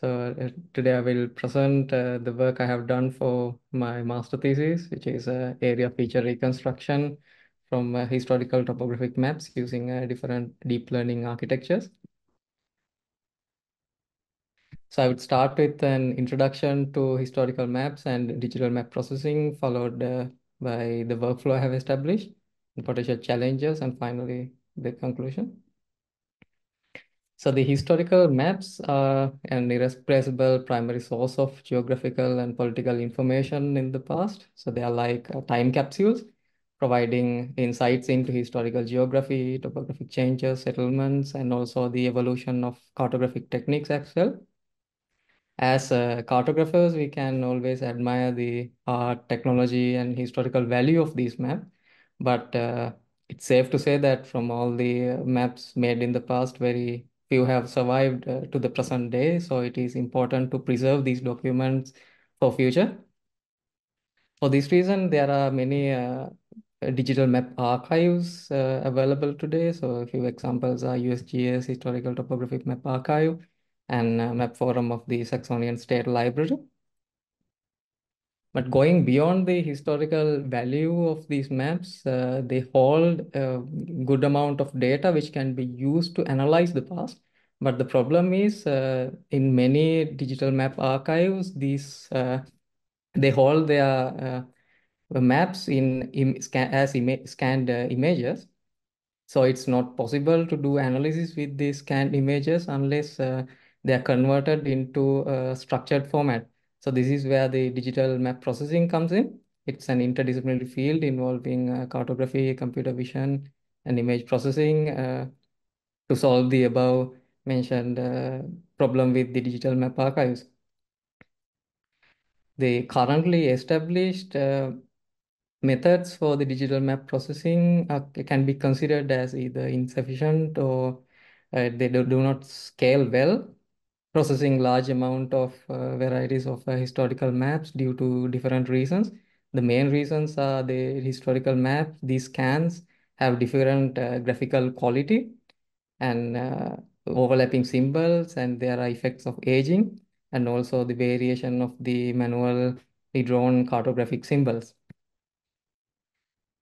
Today I will present the work I have done for my master thesis, which is area feature reconstruction from historical topographic maps using different deep learning architectures. So I would start with an introduction to historical maps and digital map processing, followed by the workflow I have established, and potential challenges, and finally the conclusion. So the historical maps are an irreplaceable primary source of geographical and political information in the past. So they are like time capsules, providing insights into historical geography, topographic changes, settlements, and also the evolution of cartographic techniques as well. As cartographers, we can always admire the art, technology, and historical value of these maps. But it's safe to say that from all the maps made in the past, very few have survived to the present day. So it is important to preserve these documents for future. For this reason, there are many digital map archives available today. So a few examples are USGS, Historical Topographic Map Archive, and Map Forum of the Saxonian State Library. But going beyond the historical value of these maps, they hold a good amount of data which can be used to analyze the past. But the problem is, in many digital map archives, they hold their maps as scanned images. So it's not possible to do analysis with these scanned images unless they are converted into a structured format. So this is where the digital map processing comes in. It's an interdisciplinary field involving cartography, computer vision, and image processing to solve the above mentioned problem with the digital map archives. The currently established methods for the digital map processing can be considered as either insufficient or they do not scale well, processing large amount of varieties of historical maps due to different reasons. The main reasons are the historical maps, these scans have different graphical quality and overlapping symbols, and there are effects of aging and also the variation of the manually drawn cartographic symbols.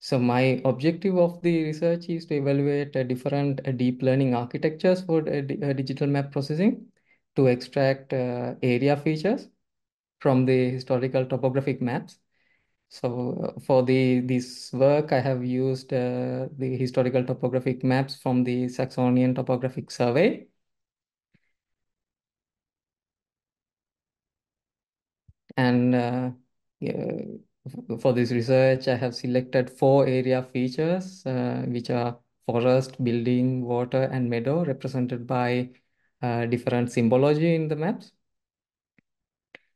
So my objective of the research is to evaluate different deep learning architectures for digital map processing to extract area features from the historical topographic maps. So for this work, I have used the historical topographic maps from the Saxonian Topographic Survey. And yeah, for this research, I have selected 4 area features, which are forest, building, water, and meadow, represented by different symbology in the maps.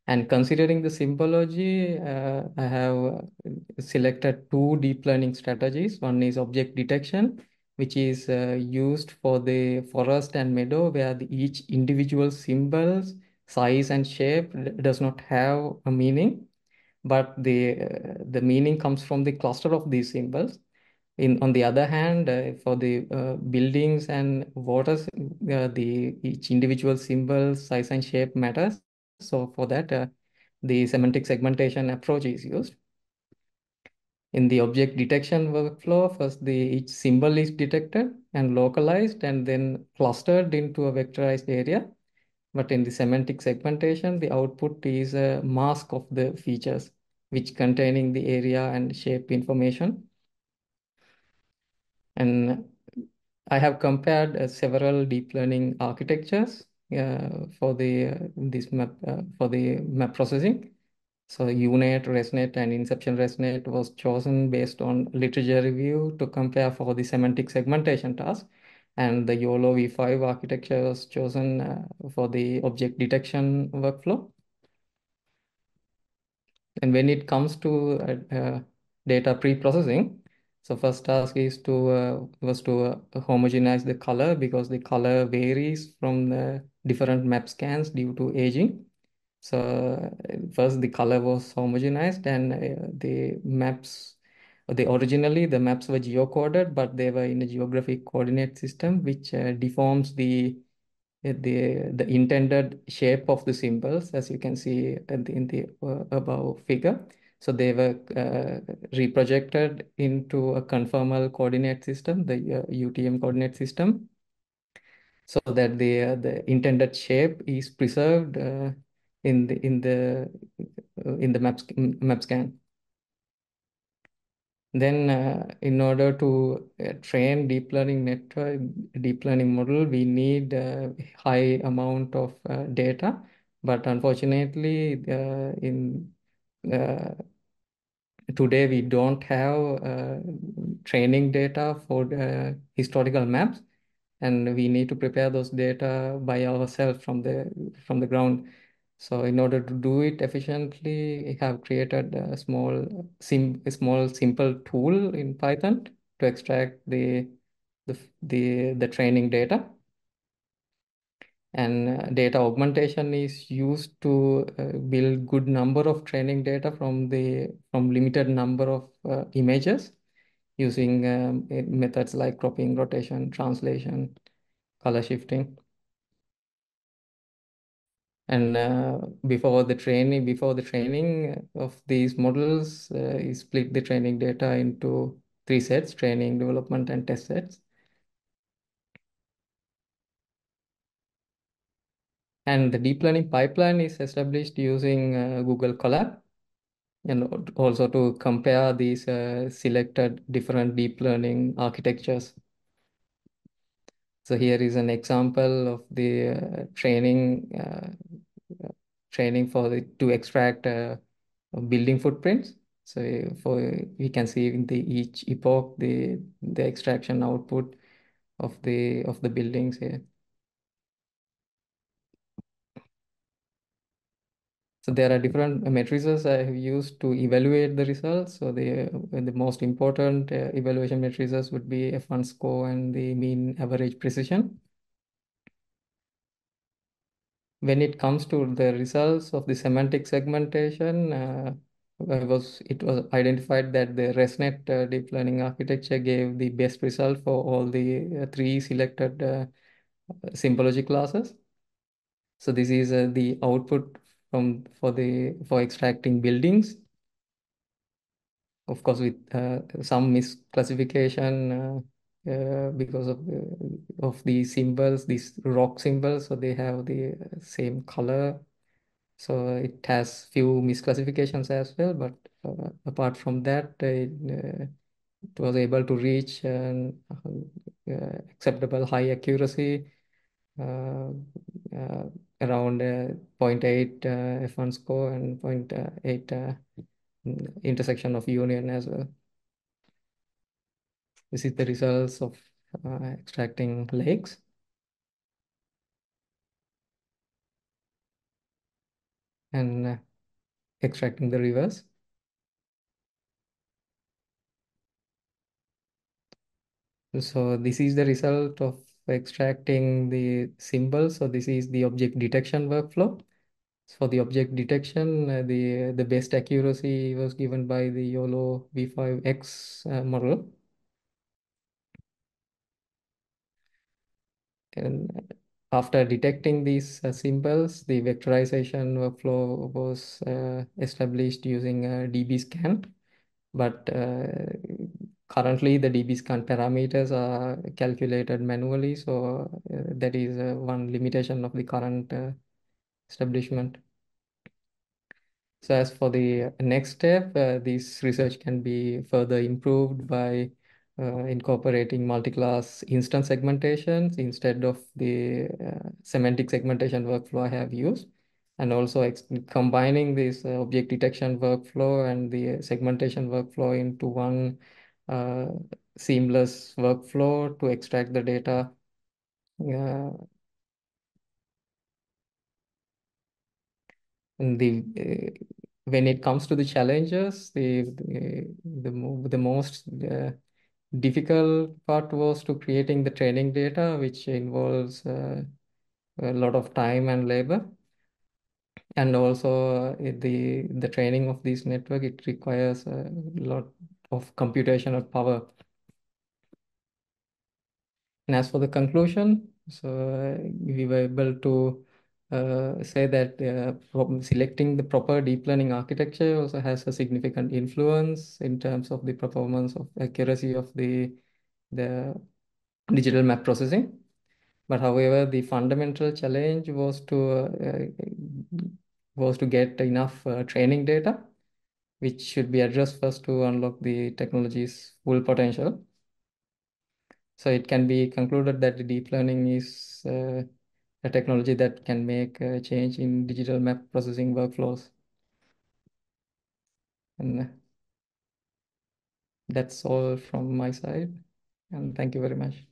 And considering the symbology, I have selected 2 deep learning strategies. One is object detection, which is used for the forest and meadow, where each individual symbols, size, and shape does not have a meaning, but the meaning comes from the cluster of these symbols. On the other hand, for the buildings and waters, the each individual symbol, size, and shape matters. So for that, the semantic segmentation approach is used. In the object detection workflow, first each symbol is detected and localized and then clustered into a vectorized area. But in the semantic segmentation, the output is a mask of the features, which containing the area and shape information. And I have compared several deep learning architectures for the map processing. So UNet, ResNet, and Inception ResNet was chosen based on literature review to compare for the semantic segmentation task. And the YOLO V5 architecture was chosen for the object detection workflow. And when it comes to data pre-processing, so first task is was to homogenize the color, because the color varies from the different map scans due to aging. So first the color was homogenized, and originally the maps were geocoded, but they were in a geographic coordinate system, which deforms the the intended shape of the symbols, as you can see in the above figure. So they were reprojected into a conformal coordinate system, the UTM coordinate system, so that the intended shape is preserved in the map scan. Then, in order to train deep learning model, we need a high amount of data. But unfortunately, in uh, today we don't have training data for historical maps, and we need to prepare those data by ourselves from the ground. So in order to do it efficiently, we have created a small simple tool in Python to extract the training data. And data augmentation is used to build good number of training data from limited number of images using methods like cropping, rotation, translation, color shifting. And before the training of these models, you split the training data into three sets: training, development, and test sets. And the deep learning pipeline is established using Google Colab, and also to compare these selected different deep learning architectures. So here is an example of the training for to extract building footprints. So for we can see in the each epoch the extraction output of the buildings here. So there are different matrices I have used to evaluate the results. So the most important evaluation matrices would be F1 score and the mean average precision. When it comes to the results of the semantic segmentation, it was identified that the ResNet deep learning architecture gave the best result for all the three selected symbology classes. So this is the output for extracting buildings. Of course, with some misclassification because of the symbols, these rock symbols, so they have the same color. So it has few misclassifications as well, but apart from that, it was able to reach an acceptable high accuracy, uh, uh, around zero point 0.8 F1 score and zero point 0.8 intersection of union as well. This is the results of extracting lakes and extracting the rivers. So this is the result of extracting the symbols. So this is the object detection workflow. For the object detection, the best accuracy was given by the YOLO V5X model. And after detecting these symbols, the vectorization workflow was established using a DB scan. But currently, the DB scan parameters are calculated manually. So that is one limitation of the current establishment. So as for the next step, this research can be further improved by incorporating multi-class instance segmentations instead of the semantic segmentation workflow I have used, and also combining this object detection workflow and the segmentation workflow into one uh, seamless workflow to extract the data. Uh, and when it comes to the challenges, the most difficult part was to creating the training data, which involves a lot of time and labor. And also the training of this network, it requires a lot of computational power. And as for the conclusion, So we were able to say that selecting the proper deep learning architecture also has a significant influence in terms of the performance of accuracy of the digital map processing. But however, the fundamental challenge was to get enough training data, which should be addressed first to unlock the technology's full potential. So it can be concluded that the deep learning is a technology that can make a change in digital map processing workflows. And that's all from my side. And thank you very much.